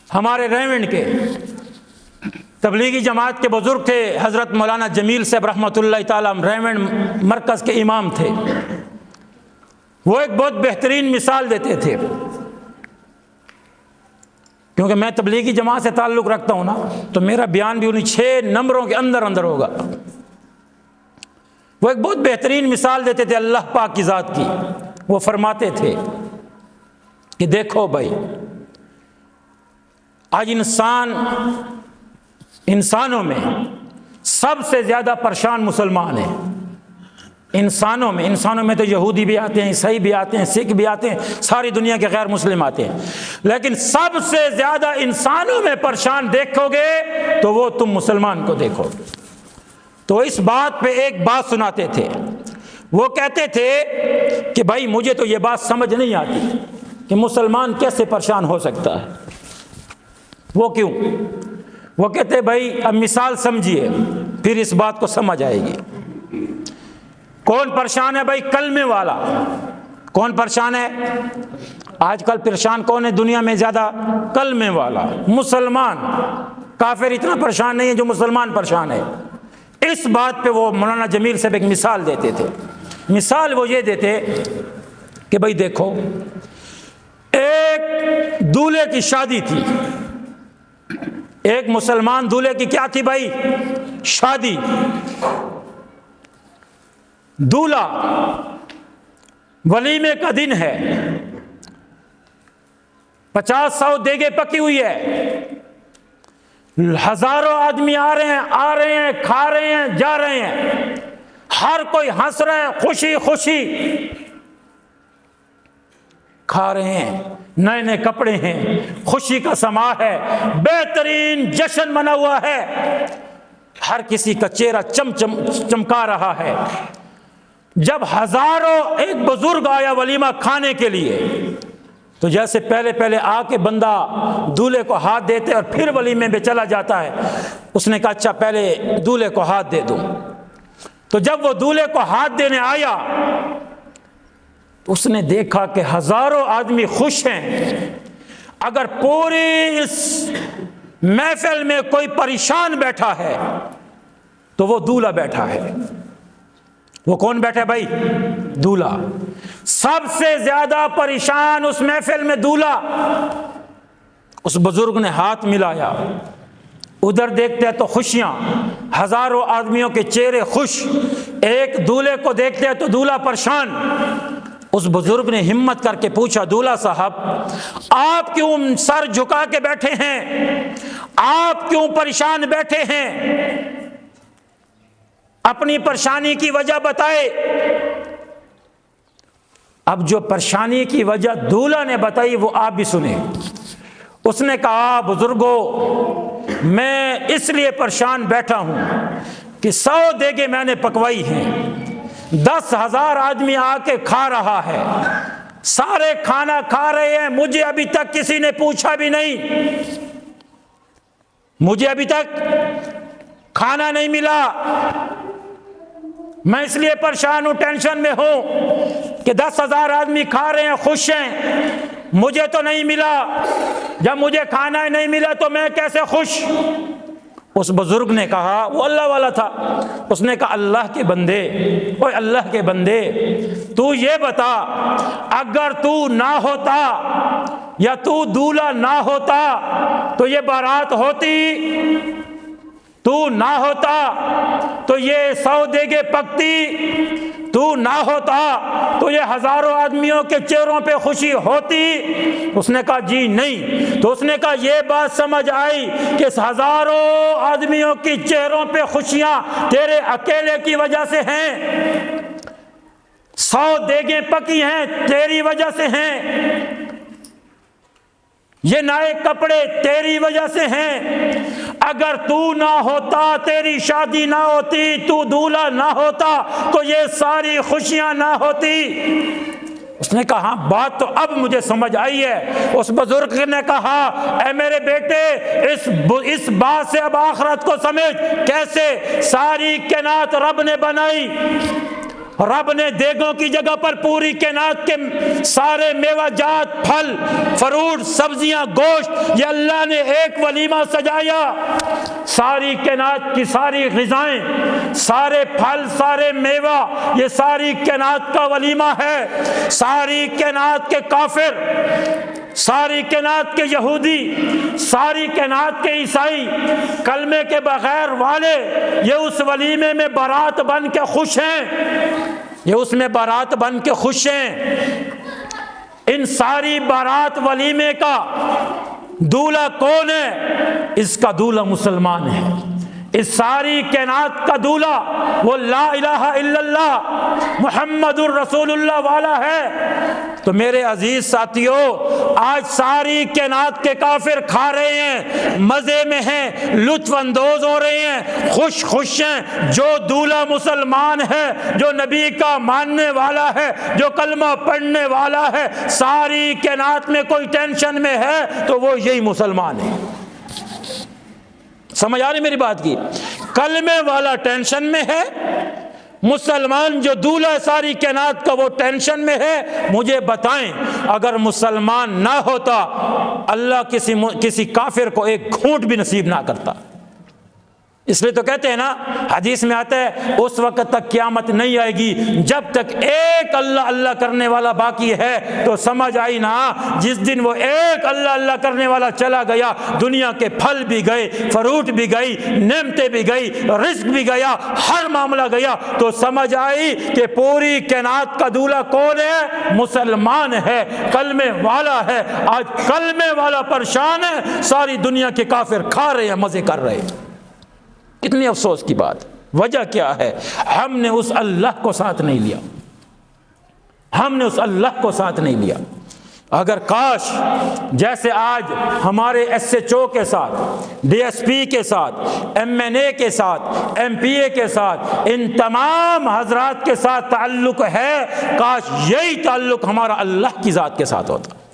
ہمارے ریونڈ کے تبلیغی جماعت کے بزرگ تھے حضرت مولانا جمیل صاحب رحمۃ اللہ تعالیٰ، ریونڈ مرکز کے امام تھے۔ وہ ایک بہت بہترین مثال دیتے تھے، کیونکہ میں تبلیغی جماعت سے تعلق رکھتا ہوں نا، تو میرا بیان بھی انہیں 6 نمبروں کے اندر ہوگا۔ وہ ایک بہت بہترین مثال دیتے تھے اللہ پاک کی ذات کی۔ وہ فرماتے تھے کہ دیکھو بھائی، آج انسانوں میں سب سے زیادہ پریشان مسلمان ہیں۔ انسانوں میں تو یہودی بھی آتے ہیں، عیسائی بھی آتے ہیں، سکھ بھی آتے ہیں، ساری دنیا کے غیر مسلم آتے ہیں، لیکن سب سے زیادہ انسانوں میں پریشان دیکھو گے تو وہ تم مسلمان کو دیکھو گے۔ تو اس بات پہ ایک بات سناتے تھے، وہ کہتے تھے کہ بھائی مجھے تو یہ بات سمجھ نہیں آتی کہ مسلمان کیسے پریشان ہو سکتا ہے۔ وہ کیوں؟ وہ کہتے بھائی اب مثال سمجھیے، پھر اس بات کو سمجھ آئے گی۔ کون پریشان ہے بھائی؟ کلمے والا۔ کون پریشان ہے آج کل؟ پریشان کون ہے دنیا میں زیادہ؟ کلمے والا، مسلمان۔ کافر اتنا پریشان نہیں ہے جو مسلمان پریشان ہے۔ اس بات پہ وہ مولانا جمیل صاحب ایک مثال دیتے تھے۔ مثال وہ یہ دیتے کہ بھائی دیکھو، ایک دولہے کی شادی تھی، ایک مسلمان دولہے کی کیا تھی بھائی؟ شادی۔ دولہا، ولیمے کا دن ہے، 50-100 دیگیں پکی ہوئی ہے، ہزاروں آدمی آ رہے ہیں، کھا رہے ہیں، جا رہے ہیں، ہر کوئی ہنس رہا ہے، خوشی خوشی کھا رہے ہیں، نئے نئے کپڑے ہیں، خوشی کا سما ہے، بہترین جشن منا ہوا ہے، ہر کسی کا چہرہ چمکا رہا ہے۔ جب ہزاروں ایک بزرگ آیا ولیمہ کھانے کے لیے، تو جیسے پہلے آ کے بندہ دولہے کو ہاتھ دیتے اور پھر ولیمے میں چلا جاتا ہے، اس نے کہا اچھا پہلے دولہے کو ہاتھ دے دوں۔ تو جب وہ دولہے کو ہاتھ دینے آیا، اس نے دیکھا کہ ہزاروں آدمی خوش ہیں، اگر پوری اس محفل میں کوئی پریشان بیٹھا ہے تو وہ دولہا بیٹھا ہے۔ وہ کون بیٹھا ہے بھائی؟ دولہا۔ سب سے زیادہ پریشان اس محفل میں دولہا۔ اس بزرگ نے ہاتھ ملایا، ادھر دیکھتے ہیں تو خوشیاں، ہزاروں آدمیوں کے چہرے خوش، ایک دولہے کو دیکھتے ہیں تو دولہا پریشان۔ اس بزرگ نے ہمت کر کے پوچھا، دولہا صاحب آپ کیوں سر جھکا کے بیٹھے ہیں؟ آپ کیوں پریشان بیٹھے ہیں؟ اپنی پریشانی کی وجہ بتائے۔ اب جو پریشانی کی وجہ دولہا نے بتائی وہ آپ بھی سنیں۔ اس نے کہا بزرگو، میں اس لیے پریشان بیٹھا ہوں کہ 100 دیگیں میں نے پکوائی ہیں، 10,000 آدمی آ کے کھا رہا ہے، سارے کھانا کھا رہے ہیں، مجھے ابھی تک کسی نے پوچھا بھی نہیں، مجھے ابھی تک کھانا نہیں ملا، میں اس لیے پریشان ہوں، ٹینشن میں ہوں کہ 10,000 آدمی کھا رہے ہیں، خوش ہیں، مجھے تو نہیں ملا، جب مجھے کھانا ہی نہیں ملا تو میں کیسے خوش؟ اس بزرگ نے کہا، وہ اللہ والا تھا، اس نے کہا اللہ کے بندے، اوے اللہ کے بندے، تو یہ بتا اگر تو نہ ہوتا یا تو دولہا نہ ہوتا تو یہ بارات ہوتی؟ تو نہ ہوتا تو یہ 100 دیگیں پکتی؟ تو نہ ہوتا تو یہ ہزاروں آدمیوں کے چہروں پہ خوشی ہوتی؟ اس نے کہا جی نہیں۔ تو اس نے کہا یہ بات سمجھ آئی کہ ہزاروں آدمیوں کی چہروں پہ خوشیاں تیرے اکیلے کی وجہ سے ہیں، 100 دیگیں پکی ہیں تیری وجہ سے ہیں، یہ نئے کپڑے تیری وجہ سے ہیں، اگر تو نہ ہوتا، تیری شادی نہ ہوتی، تو دولہا نہ ہوتا تو یہ ساری خوشیاں نہ ہوتی۔ اس نے کہا ہاں بات تو اب مجھے سمجھ آئی ہے۔ اس بزرگ نے کہا اے میرے بیٹے، اس بات سے اب آخرت کو سمجھ، کیسے ساری کائنات رب نے بنائی، رب نے دیگوں کی جگہ پر پوری کائنات کے سارے میوہ جات، پھل، فروٹ، سبزیاں، گوشت، یہ اللہ نے ایک ولیمہ سجایا۔ ساری کائنات کی ساری غذائیں، سارے پھل، سارے میوہ، یہ ساری کائنات کا ولیمہ ہے۔ ساری کائنات کے کافر، ساری کائنات کے یہودی، ساری کائنات کے عیسائی، کلمے کے بغیر والے، یہ اس ولیمے میں بارات بن کے خوش ہیں، یہ اس میں بارات بن کے خوش ہیں۔ ان ساری بارات ولیمے کا دولہا کون ہے؟ اس کا دولہا مسلمان ہے۔ اس ساری کائنات کا دولہا وہ لا الہ الا اللہ محمد الرسول اللہ والا ہے۔ تو میرے عزیز ساتھیو، آج ساری کائنات کے کافر کھا رہے ہیں، مزے میں ہیں، لطف اندوز ہو رہے ہیں، خوش ہیں۔ جو دولہا مسلمان ہے، جو نبی کا ماننے والا ہے، جو کلمہ پڑھنے والا ہے، ساری کائنات میں کوئی ٹینشن میں ہے تو وہ یہی مسلمان ہے۔ سمجھ آ رہی میری بات کی؟ کلمے والا ٹینشن میں ہے، مسلمان جو دولہا ساری کائنات کا وہ ٹینشن میں ہے۔ مجھے بتائیں، اگر مسلمان نہ ہوتا، اللہ کسی کافر کو ایک گھونٹ بھی نصیب نہ کرتا۔ اس لیے تو کہتے ہیں نا، حدیث میں آتا ہے اس وقت تک قیامت نہیں آئے گی جب تک ایک اللہ اللہ کرنے والا باقی ہے۔ تو سمجھ آئی نا، جس دن وہ ایک اللہ اللہ کرنے والا چلا گیا، دنیا کے پھل بھی گئے، فروٹ بھی گئی، نعمتیں بھی گئی، رزق بھی گیا، ہر معاملہ گیا۔ تو سمجھ آئی کہ پوری کائنات کا دولہا کون ہے؟ مسلمان ہے، کلمے والا ہے۔ آج کلمے والا پریشان ہے، ساری دنیا کے کافر کھا رہے ہیں، مزے کر رہے ہیں۔ کتنی افسوس کی بات۔ وجہ کیا ہے؟ ہم نے اس اللہ کو ساتھ نہیں لیا، ہم نے اس اللہ کو ساتھ نہیں لیا۔ اگر کاش جیسے آج ہمارے ایس ایچ او کے ساتھ، ڈی ایس پی کے ساتھ، ایم این اے کے ساتھ، ایم پی اے کے ساتھ، ان تمام حضرات کے ساتھ تعلق ہے، کاش یہی تعلق ہمارا اللہ کی ذات کے ساتھ ہوتا۔